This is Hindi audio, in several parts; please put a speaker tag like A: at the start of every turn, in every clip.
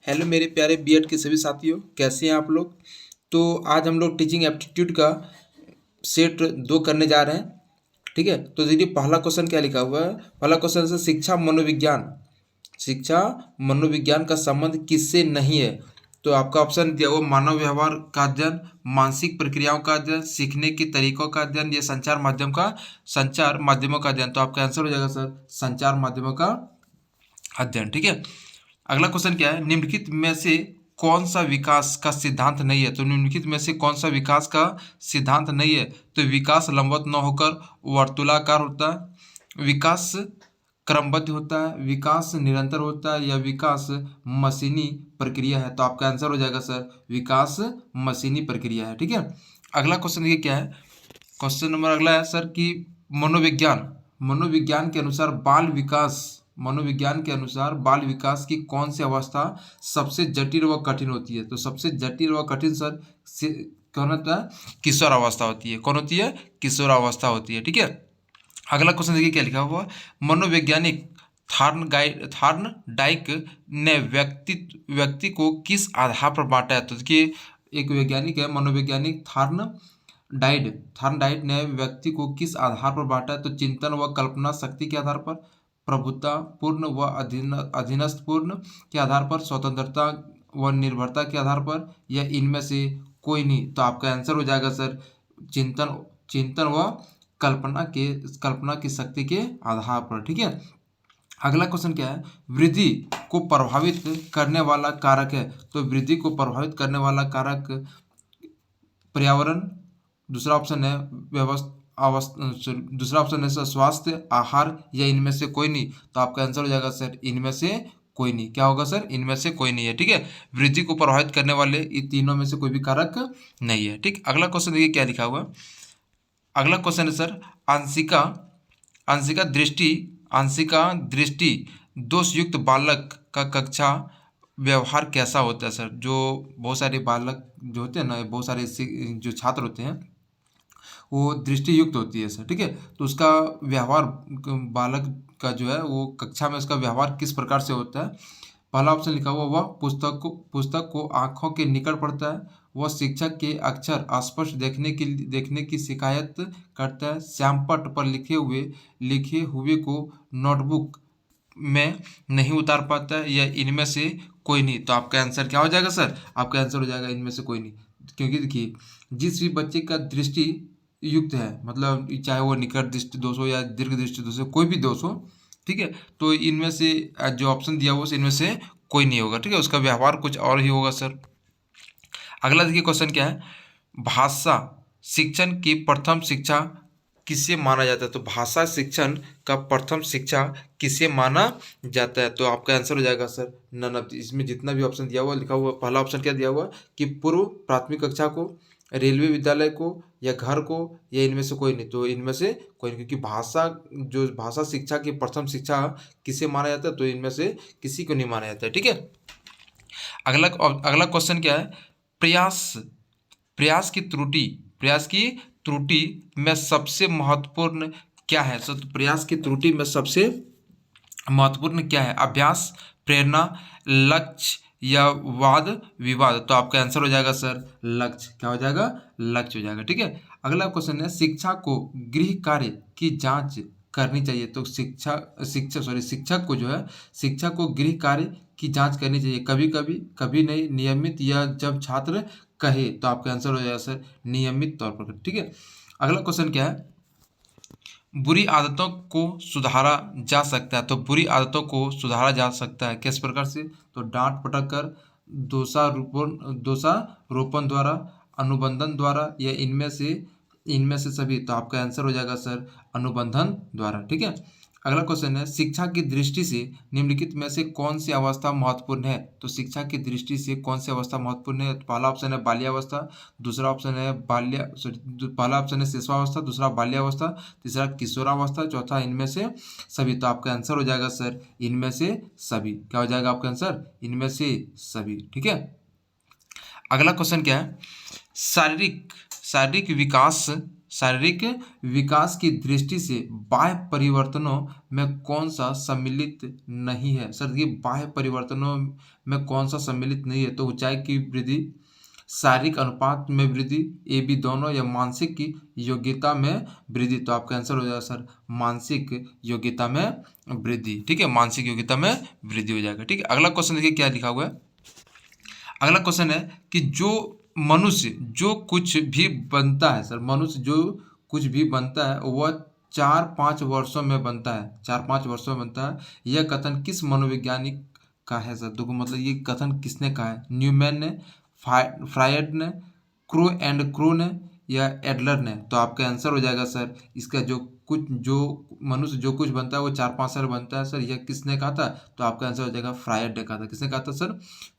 A: हेलो मेरे प्यारे बीएड के सभी साथियों, कैसे हैं आप लोग। तो आज हम लोग टीचिंग एप्टीट्यूड का सेट 2 करने जा रहे हैं। ठीक है, तो देखिए पहला क्वेश्चन क्या लिखा हुआ है। पहला क्वेश्चन है शिक्षा मनोविज्ञान का संबंध किससे नहीं है। तो आपका ऑप्शन दिया हुआ मानव व्यवहार का अध्ययन, मानसिक प्रक्रियाओं का अध्ययन, सीखने के तरीकों का अध्ययन, या संचार माध्यमों का अध्ययन। तो आपका आंसर हो जाएगा सर संचार माध्यमों का अध्ययन। ठीक है, अगला क्वेश्चन क्या है, निम्नलिखित में से कौन सा विकास का सिद्धांत नहीं है। तो निम्नलिखित में से कौन सा विकास का सिद्धांत नहीं है। तो विकास लंबवत न होकर वर्तुलाकार होता है, विकास क्रमबद्ध होता है, विकास निरंतर होता है, या विकास मशीनी प्रक्रिया है। तो आपका आंसर हो जाएगा सर विकास मशीनी प्रक्रिया है। ठीक है, अगला क्वेश्चन देखिए क्या है। क्वेश्चन नंबर अगला है सर कि मनोविज्ञान मनोविज्ञान के अनुसार बाल विकास की कौन सी अवस्था सबसे जटिल व कठिन होती है। तो सबसे जटिल व कठिन सर कौन होता है, किशोर अवस्था होती है। कौन होती है, किशोर अवस्था होती है। ठीक है, अगला क्वेश्चन देखिए क्या लिखा हुआ है। मनोवैज्ञानिक थार्न डाइक ने व्यक्ति को किस आधार पर बांटा है। तो देखिए एक वैज्ञानिक है मनोवैज्ञानिक थार्न डाइट ने व्यक्ति को किस आधार पर बांटा है। तो चिंतन व कल्पना शक्ति के आधार पर, प्रभुता पूर्ण व अधीनस्थपूर्ण के आधार पर, स्वतंत्रता व निर्भरता के आधार पर, या इनमें से कोई नहीं। तो आपका आंसर हो जाएगा सर चिंतन व कल्पना की शक्ति के आधार पर। ठीक है, अगला क्वेश्चन क्या है, वृद्धि को प्रभावित करने वाला कारक है। तो वृद्धि को प्रभावित करने वाला कारक पर्यावरण, दूसरा ऑप्शन है दूसरा ऑप्शन है सर स्वास्थ्य, आहार, या इनमें से कोई नहीं। तो आपका आंसर हो जाएगा सर इनमें से कोई नहीं। क्या होगा सर, इनमें से कोई नहीं है। ठीक है, वृद्धि को प्रभावित करने वाले इन तीनों में से कोई भी कारक नहीं है। ठीक, अगला क्वेश्चन देखिए क्या लिखा हुआ। अगला क्वेश्चन है सर आंशिका आंशिका दृष्टि दोषयुक्त बालक का कक्षा व्यवहार कैसा होता है। सर जो बहुत सारे बालक जो होते हैं ना, बहुत सारे जो छात्र होते हैं वो दृष्टियुक्त होती है सर। ठीक है, तो उसका व्यवहार बालक का जो है वो कक्षा में उसका व्यवहार किस प्रकार से होता है। पहला ऑप्शन लिखा हुआ, वह पुस्तक को आंखों के निकट पढ़ता है, वह शिक्षक के अक्षर स्पष्ट देखने की शिकायत करता है, श्यामपट्ट पर लिखे हुए को नोटबुक में नहीं उतार पाता है, या इनमें से कोई नहीं। तो आपका आंसर क्या हो जाएगा सर, आपका आंसर हो जाएगा इनमें से कोई नहीं। क्योंकि देखिए जिस भी बच्चे का दृष्टि युक्त है, मतलब चाहे वो निकट दृष्टि दोष हो या दीर्घ दृष्टि दोष हो, कोई भी दोष हो, ठीक है, तो इनमें से जो ऑप्शन दिया हुआ इनमें से कोई नहीं होगा। ठीक है, उसका व्यवहार कुछ और ही होगा सर। अगला देखिए क्वेश्चन क्या है, भाषा शिक्षण की प्रथम शिक्षा किसे माना जाता है। तो भाषा शिक्षण का प्रथम शिक्षा किसे माना जाता है। तो आपका आंसर हो जाएगा सर नन ऑफ। इसमें जितना भी ऑप्शन दिया हुआ लिखा हुआ, पहला ऑप्शन क्या दिया हुआ कि पूर्व प्राथमिक कक्षा को, रेलवे विद्यालय को, या घर को, या इनमें से कोई नहीं। तो इनमें से कोई नहीं, क्योंकि भाषा शिक्षा की प्रथम शिक्षा किसे माना जाता है। तो इनमें से किसी को नहीं माना जाता है। ठीक है, अगला क्वेश्चन क्या है, प्रयास प्रयास की त्रुटि में सबसे महत्वपूर्ण क्या है। तो प्रयास की त्रुटि में सबसे महत्वपूर्ण क्या है, अभ्यास, प्रेरणा, लक्ष्य, या वाद विवाद। तो आपका आंसर हो जाएगा सर लक्ष्य। क्या हो जाएगा, लक्ष्य हो जाएगा। ठीक है, अगला क्वेश्चन है, शिक्षा को गृह कार्य की जांच करनी चाहिए। तो शिक्षक को जो है, शिक्षा को गृह कार्य की जांच करनी चाहिए, कभी कभी, कभी नहीं, नियमित, या जब छात्र कहे। तो आपका आंसर हो जाएगा सर नियमित तौर पर। ठीक है, अगला क्वेश्चन क्या है, बुरी आदतों को सुधारा जा सकता है। तो बुरी आदतों को सुधारा जा सकता है किस प्रकार से। तो डांट पटक कर, दोषारोपण द्वारा, अनुबंधन द्वारा, या इनमें से सभी। तो आपका आंसर हो जाएगा सर अनुबंधन द्वारा। ठीक है, अगला क्वेश्चन है, शिक्षा की दृष्टि से निम्नलिखित में से कौन सी अवस्था महत्वपूर्ण है। तो शिक्षा की दृष्टि से कौन सी अवस्था महत्वपूर्ण है। तो पहला ऑप्शन है बाल्यावस्था, दूसरा ऑप्शन है पहला ऑप्शन है शिशुअवस्था, दूसरा बाल्यावस्था, तीसरा किशोरावस्था, चौथा इनमें से सभी। तो आपका आंसर हो जाएगा सर इनमें से सभी। क्या हो जाएगा आपका आंसर, इनमें से सभी। ठीक है, अगला क्वेश्चन क्या है, शारीरिक शारीरिक विकास की दृष्टि से बाह्य परिवर्तनों में कौन सा सम्मिलित नहीं है? सर ये बाह्य परिवर्तनों में कौन सा सम्मिलित नहीं है? तो ऊंचाई की वृद्धि, शारीरिक अनुपात में वृद्धि, ए बी दोनों, या मानसिक की योग्यता में वृद्धि। तो आपका आंसर हो जाएगा सर मानसिक योग्यता में वृद्धि। ठीक है, मानसिक योग्यता में वृद्धि हो जाएगा। ठीक है, अगला क्वेश्चन देखिए क्या लिखा हुआ है। अगला क्वेश्चन है कि जो मनुष्य जो कुछ भी बनता है, सर मनुष्य जो कुछ भी बनता है वह 4-5 वर्षों में बनता है, 4-5 वर्षों में बनता है। यह कथन किस मनोवैज्ञानिक का है? सर देखो मतलब ये कथन किसने कहा है? न्यूमैन ने, फ्रायड ने, क्रो एंड क्रो ने, या एडलर ने? तो आपका आंसर हो जाएगा सर इसका जो मनुष्य जो कुछ बनता है वो 4-5 साल बनता है। सर यह किसने कहा था? तो आपका आंसर हो जाएगा फ्रायड ने कहा था। किसने कहा था सर?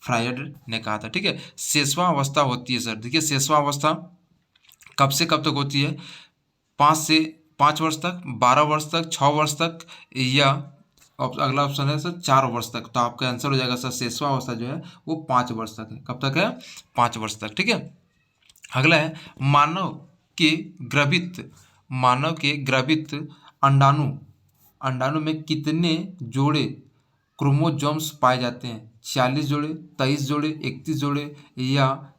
A: फ्रायड ने कहा था। ठीक है, शेषवा अवस्था होती है सर। देखिए शेषवा अवस्था कब से कब तक होती है? 5 वर्ष तक, 12 वर्ष तक, 6 वर्ष तक, या अगला ऑप्शन है सर 4 वर्ष तक। तो आपका आंसर हो जाएगा सर शेषवा अवस्था जो है वो 5 वर्ष तक है। कब तक है? 5 वर्ष तक। ठीक है, अगला है मानव के ग्रवित अंडाणु में कितने जोड़े क्रोमोजोम्स पाए जाते हैं? 46 जोड़े, 23 जोड़े, 31 जोड़े, या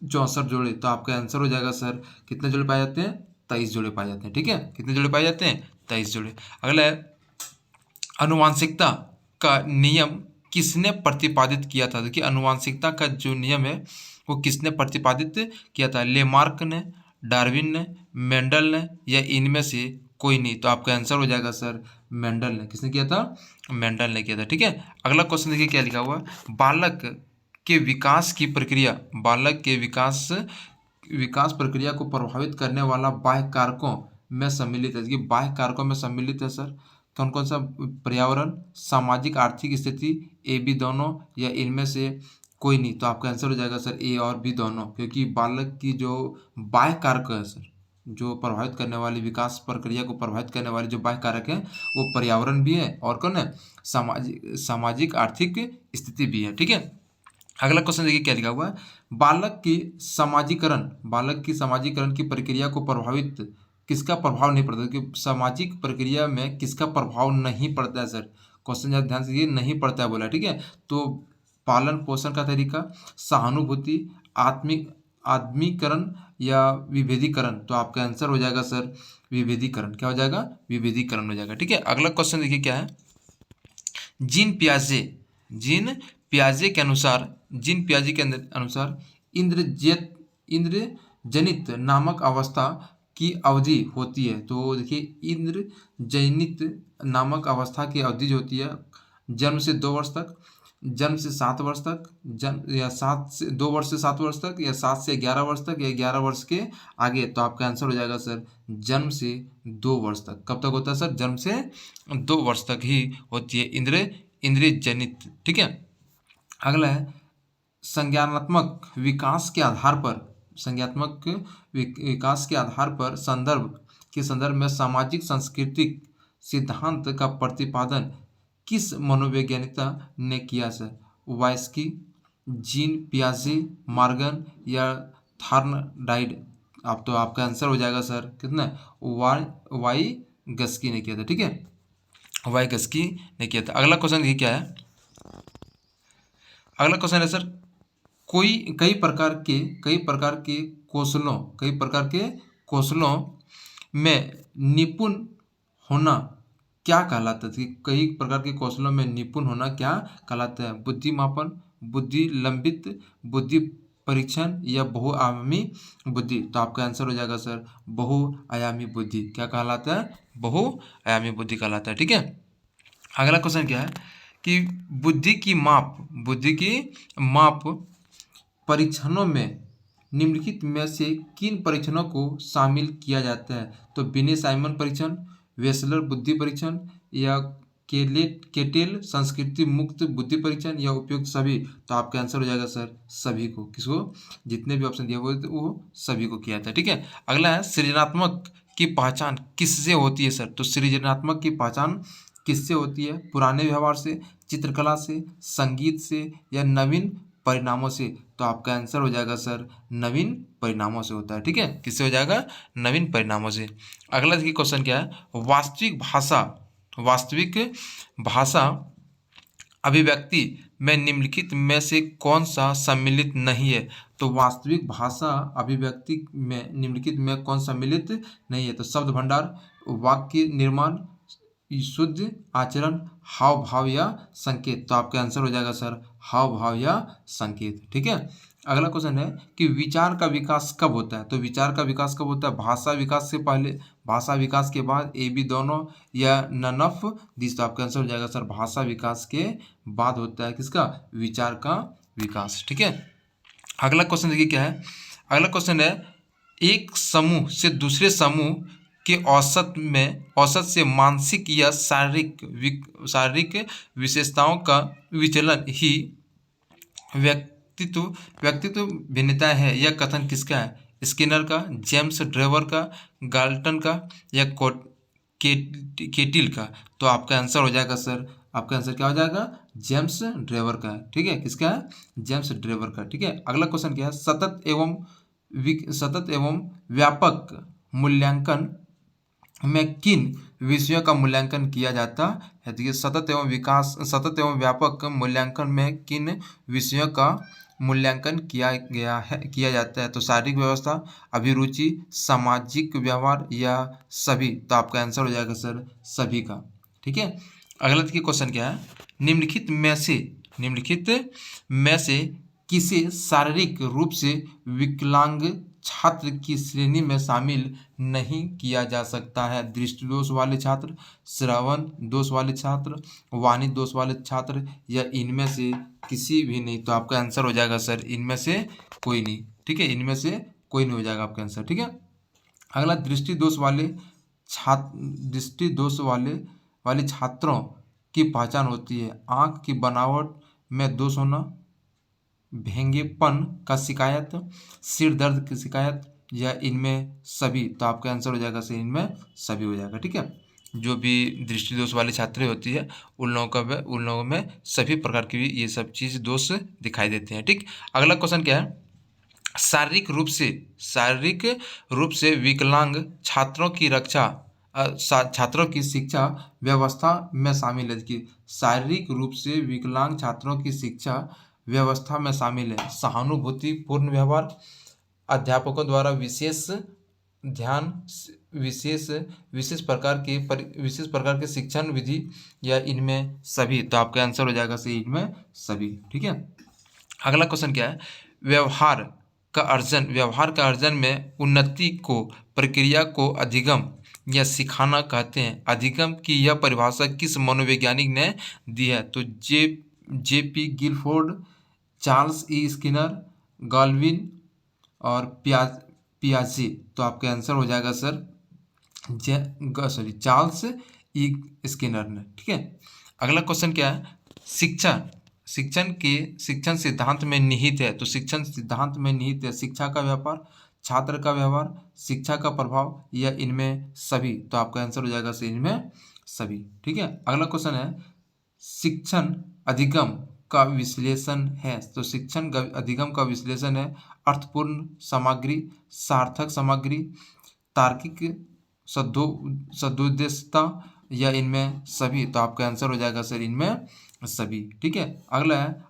A: 64 जोड़े? तो आपका आंसर हो जाएगा सर कितने जोड़े पाए जाते हैं? 23 जोड़े पाए जाते हैं। ठीक है, कितने जोड़े पाए जाते हैं? 23 जोड़े। अगला है अनुवांशिकता का नियम किसने प्रतिपादित किया था? देखिए अनुवांशिकता का जो नियम है वो किसने प्रतिपादित किया था? लेमार्क ने, डार्विन ने, मेंडल ने, या इनमें से कोई नहीं? तो आपका आंसर हो जाएगा सर मेंडल ने। किसने किया था? मेंडल ने किया था। ठीक है, अगला क्वेश्चन देखिए क्या लिखा हुआ है। बालक के विकास की प्रक्रिया, बालक के विकास प्रक्रिया को प्रभावित करने वाला बाह्य कारकों में सम्मिलित है। देखिए बाह्य कारकों में सम्मिलित है सर कौन कौन सा? पर्यावरण, सामाजिक आर्थिक स्थिति, ए बी दोनों, या इनमें से कोई नहीं? तो आपका आंसर हो जाएगा सर ए और बी दोनों, क्योंकि बालक की जो बाह्य कारक है सर, जो प्रभावित करने वाली विकास प्रक्रिया को प्रभावित करने वाले जो बाह्य कारक है वो पर्यावरण भी है और कौन है? सामाजिक आर्थिक स्थिति भी है। ठीक है, अगला क्वेश्चन देखिए क्या लिखा हुआ है। बालक की समाजीकरण की प्रक्रिया को प्रभावित किसका प्रभाव नहीं पड़ता? क्योंकि सामाजिक प्रक्रिया में किसका प्रभाव नहीं पड़ता है? सर क्वेश्चन ज़रा ध्यान से देखिए, नहीं पड़ता है बोला। ठीक है, तो पालन पोषण का तरीका, सहानुभूति, आत्मीकरण, या विभेदीकरण? तो आपका आंसर हो जाएगा सर विभेदीकरण। क्या हो जाएगा? विभेदीकरण हो जाएगा। ठीक है, अगला क्वेश्चन देखिए क्या है। जीन पियाजे के अनुसार इंद्रजनित नामक अवस्था की अवधि होती है। तो देखिए इंद्रजनित नामक अवस्था की अवधि जो होती है जन्म से 2 वर्ष तक, जन्म से 7 वर्ष तक, जन्म या 2 वर्ष से 7 वर्ष तक, या 7 से 11 वर्ष तक, या 11 वर्ष के आगे? तो आपका आंसर हो जाएगा सर जन्म से 2 वर्ष तक। कब तक होता है सर? जन्म से 2 वर्ष तक ही होती है इंद्रिय जनित। ठीक है, अगला है संज्ञानात्मक विकास के आधार पर संदर्भ में सामाजिक सांस्कृतिक सिद्धांत का प्रतिपादन किस मनोवैज्ञानिक ने किया सर? वाइस्की, जीन पियाजे, मॉर्गन, या थॉर्नडाइक? तो आपका आंसर हो जाएगा सर कितना? वाइगस्की ने किया था। ठीक है, वाइगस्की ने किया था। अगला क्वेश्चन ये क्या है। अगला क्वेश्चन है सर कई प्रकार के कौशलों में निपुण होना क्या कहलाता है? कई प्रकार के कौशलों में निपुण होना क्या कहलाता है? बुद्धिमापन, बुद्धि लंबित, बुद्धि परीक्षण, या बहुआयामी बुद्धि? तो आपका आंसर हो जाएगा सर बहुआयामी बुद्धि। क्या कहलाता है? बहुआयामी बुद्धि कहलाता है। ठीक है, अगला क्वेश्चन क्या है कि बुद्धि की माप परीक्षणों में निम्नलिखित में से किन परीक्षणों को शामिल किया जाता है? तो बिने साइमन परीक्षण, वेसलर बुद्धि परीक्षण, या केटेल संस्कृति मुक्त बुद्धि परीक्षण, या उपयुक्त सभी? तो आपका आंसर हो जाएगा सर सभी को। किसको? जितने भी ऑप्शन दिए वो सभी को किया था। ठीक है, अगला है सृजनात्मक की पहचान किससे होती है सर? तो सृजनात्मक की पहचान किससे होती है? पुराने व्यवहार से, चित्रकला से, संगीत से, या नवीन परिणामों से। तो आपका आंसर हो जाएगा सर नवीन परिणामों से होता है। ठीक है, किससे हो जाएगा? नवीन परिणामों से। अगला देखिए क्वेश्चन क्या है, वास्तविक भाषा अभिव्यक्ति में निम्नलिखित में से कौन सा सम्मिलित नहीं है? तो वास्तविक भाषा अभिव्यक्ति में निम्नलिखित में कौन सम्मिलित नहीं है? तो शब्द भंडार, वाक्य निर्माण, शुद्ध आचरण, हाव भाव या संकेत। तो आपका आंसर हो जाएगा सर हाव भाव या संकेत। ठीक है, अगला क्वेश्चन है कि विचार का विकास कब होता है? तो विचार का विकास कब होता है? भाषा विकास से पहले, भाषा विकास के बाद, ए बी दोनों, या नन ऑफ दिस। तो आपका आंसर हो जाएगा सर भाषा विकास के बाद होता है किसका? विचार का विकास। ठीक है, अगला क्वेश्चन देखिए क्या है। अगला क्वेश्चन है एक समूह से दूसरे समूह के औसत से मानसिक या शारीरिक विशेषताओं का विचलन ही व्यक्तित्व भिन्नता है। यह कथन किसका है? स्किनर का, जेम्स ड्रेवर का, गाल्टन का, या केटिल का। तो आपका आंसर हो जाएगा सर, आपका आंसर क्या हो जाएगा? जेम्स ड्रेवर का। ठीक है, किसका है? जेम्स ड्रेवर का। ठीक है, अगला क्वेश्चन क्या है, सतत एवं व्यापक मूल्यांकन में किन विषयों का मूल्यांकन किया जाता है? देखिए, सतत एवं व्यापक मूल्यांकन में किन विषयों का मूल्यांकन किया जाता है? तो शारीरिक व्यवस्था, अभिरुचि, सामाजिक व्यवहार, या सभी। तो आपका आंसर हो जाएगा सर सभी का। ठीक है, अगला देखिए क्वेश्चन क्या है, निम्नलिखित में से किसे शारीरिक रूप से विकलांग छात्र की श्रेणी में शामिल नहीं किया जा सकता है? दृष्टि दोष वाले छात्र, श्रवण दोष वाले छात्र, वाणी दोष वाले छात्र, या इनमें से किसी भी नहीं। तो आपका आंसर हो जाएगा सर इनमें से कोई नहीं। ठीक है, इनमें से कोई नहीं हो जाएगा आपका आंसर। ठीक है, अगला दृष्टि दोष वाले छात्रों की पहचान होती है आँख की बनावट में दोष होना, भेंगेपन का शिकायत, सिर दर्द की शिकायत, या इनमें सभी। तो आपका आंसर हो जाएगा सर इनमें सभी हो जाएगा। ठीक है, जो भी दृष्टि दोष वाली छात्र होती है उन लोगों में सभी प्रकार की ये सब चीज़ दोष दिखाई देते हैं। ठीक, अगला क्वेश्चन क्या है, शारीरिक रूप से विकलांग छात्रों की शिक्षा व्यवस्था में शामिल है कि शारीरिक रूप से विकलांग छात्रों की शिक्षा व्यवस्था में शामिल है सहानुभूति पूर्ण व्यवहार, अध्यापकों द्वारा विशेष ध्यान, विशेष प्रकार के शिक्षण विधि, या इनमें सभी। तो आपका आंसर हो जाएगा सही इनमें सभी। ठीक है, अगला क्वेश्चन क्या है, व्यवहार का अर्जन में उन्नति को प्रक्रिया को अधिगम या सिखाना कहते हैं। अधिगम की यह परिभाषा किस मनोवैज्ञानिक ने दी है? तो J P Guilford, Charles E Skinner, गाल्विन, और पियाजे। तो आपका आंसर हो जाएगा सर चार्ल्स ई स्किनर ने। ठीक है, अगला क्वेश्चन क्या है, शिक्षण सिद्धांत में निहित है। तो शिक्षण सिद्धांत में निहित है शिक्षा का व्यापार, छात्र का व्यवहार, शिक्षा का प्रभाव, या इनमें सभी। तो आपका आंसर हो जाएगा सर इनमें सभी। ठीक है, अगला क्वेश्चन है, शिक्षण अधिगम का विश्लेषण है। तो शिक्षण अधिगम का विश्लेषण है अर्थपूर्ण सामग्री, सार्थक सामग्री, तार्किक सदुद्देश्यता, या इनमें सभी। तो आपका आंसर हो जाएगा सर इनमें सभी। ठीक है, अगला है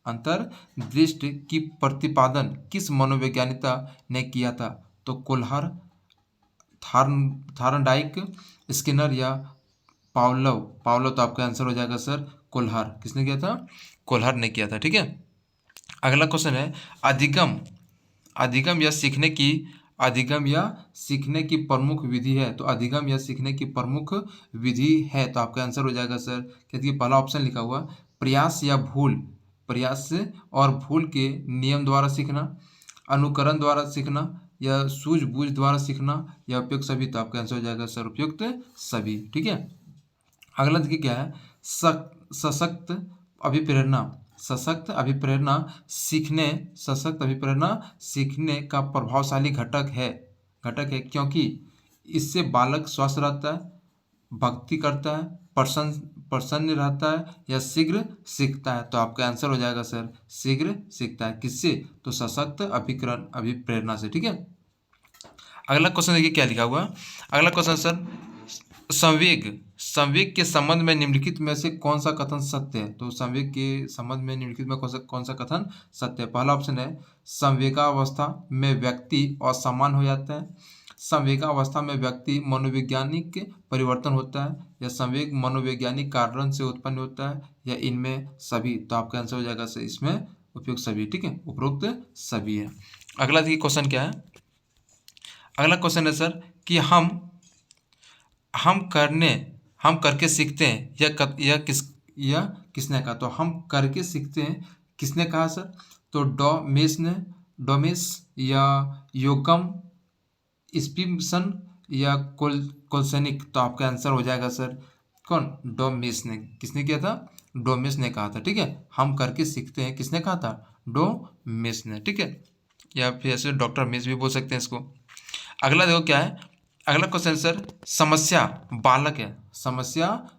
A: अंतर्दृष्टि की प्रतिपादन किस मनोवैज्ञानिका ने किया था? तो कोल्हर, थार्नडाइक, स्किनर, या पावलोव। तो आपका आंसर हो जाएगा सर कोल्हर। किसने किया था? कोल्हर ने किया था। ठीक है, अगला क्वेश्चन है, अधिगम या सीखने की प्रमुख विधि है। तो अधिगम या सीखने की प्रमुख विधि है। तो आपका आंसर हो जाएगा सर, क्योंकि पहला ऑप्शन लिखा हुआ प्रयास और भूल के नियम द्वारा सीखना, अनुकरण द्वारा सीखना, या सूझबूझ द्वारा सीखना, या उपयुक्त सभी। तो आपका आंसर हो जाएगा सर उपयुक्त सभी। ठीक है, अगला देखिए क्या है, सशक्त अभिप्रेरणा सीखने का प्रभावशाली घटक है क्योंकि इससे बालक स्वस्थ रहता है, भक्ति करता है, प्रसन्न रहता है या शीघ्र सीखता है? तो आपका आंसर हो जाएगा सर शीघ्र सीखता है। किससे? तो सशक्त अभिप्रेरणा से। ठीक है, अगला क्वेश्चन देखिए क्या लिखा हुआ है। अगला क्वेश्चन सर, संवेग संवेग के संबंध में निम्नलिखित में से कौन सा कथन सत्य है? तो संवेग के संबंध में निम्नलिखित में कौन सा कथन सत्य है? पहला ऑप्शन है संवेगावस्था में व्यक्ति असामान्य हो जाता है, संवेगावस्था में व्यक्ति मनोवैज्ञानिक परिवर्तन होता है, या संवेग मनोवैज्ञानिक कारण से उत्पन्न होता है, या इनमें सभी। तो आपका आंसर हो जाएगा सर इसमें उपयुक्त सभी। ठीक है, उपरोक्त सभी है। अगला देखिए क्वेश्चन क्या है। अगला क्वेश्चन है सर कि हम करके सीखते हैं, यह किसने कहा? तो हम करके सीखते हैं किसने कहा सर? तो डोमेस या योकम स्पिमसन या कोल्सनिक। तो आपका आंसर हो जाएगा सर कौन? डोमेस ने। किसने किया था? डोमेस ने कहा था। ठीक है, हम करके सीखते हैं किसने कहा था? डोमेस ने। ठीक है, या फिर ऐसे डॉक्टर मेस भी बोल सकते हैं इसको। अगला देखो क्या है। अगला क्वेश्चन सर, समस्या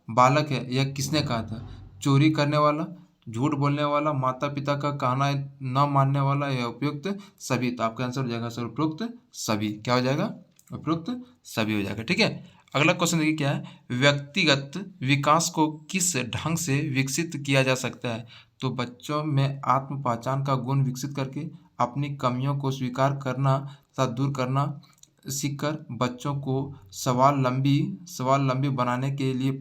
A: बालक है यह किसने कहा था? चोरी करने वाला, झूठ बोलने वाला, माता पिता का कहना न मानने वाला, या उपयुक्त सभी। तो आपका आंसर हो जाएगा सर उपयुक्त सभी। क्या हो जाएगा? उपयुक्त सभी हो जाएगा। ठीक है, अगला क्वेश्चन देखिए क्या है। व्यक्तिगत विकास को किस ढंग से विकसित किया जा सकता है? तो बच्चों में आत्म पहचान का गुण विकसित करके, अपनी कमियों को स्वीकार करना तथा दूर करना सीखकर, बच्चों को स्वावलंबी बनाने के लिए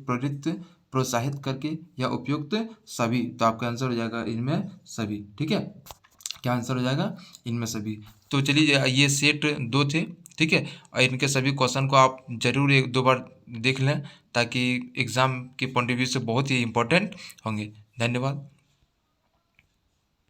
A: प्रोत्साहित करके, या उपयुक्त सभी। तो आपका आंसर हो जाएगा इनमें सभी। ठीक है, क्या आंसर हो जाएगा? इनमें सभी। तो चलिए ये सेट 2 थे। ठीक है, और इनके सभी क्वेश्चन को आप जरूर 1-2 बार देख लें, ताकि एग्ज़ाम के पॉइंट ऑफ व्यू से बहुत ही इंपॉर्टेंट होंगे। धन्यवाद।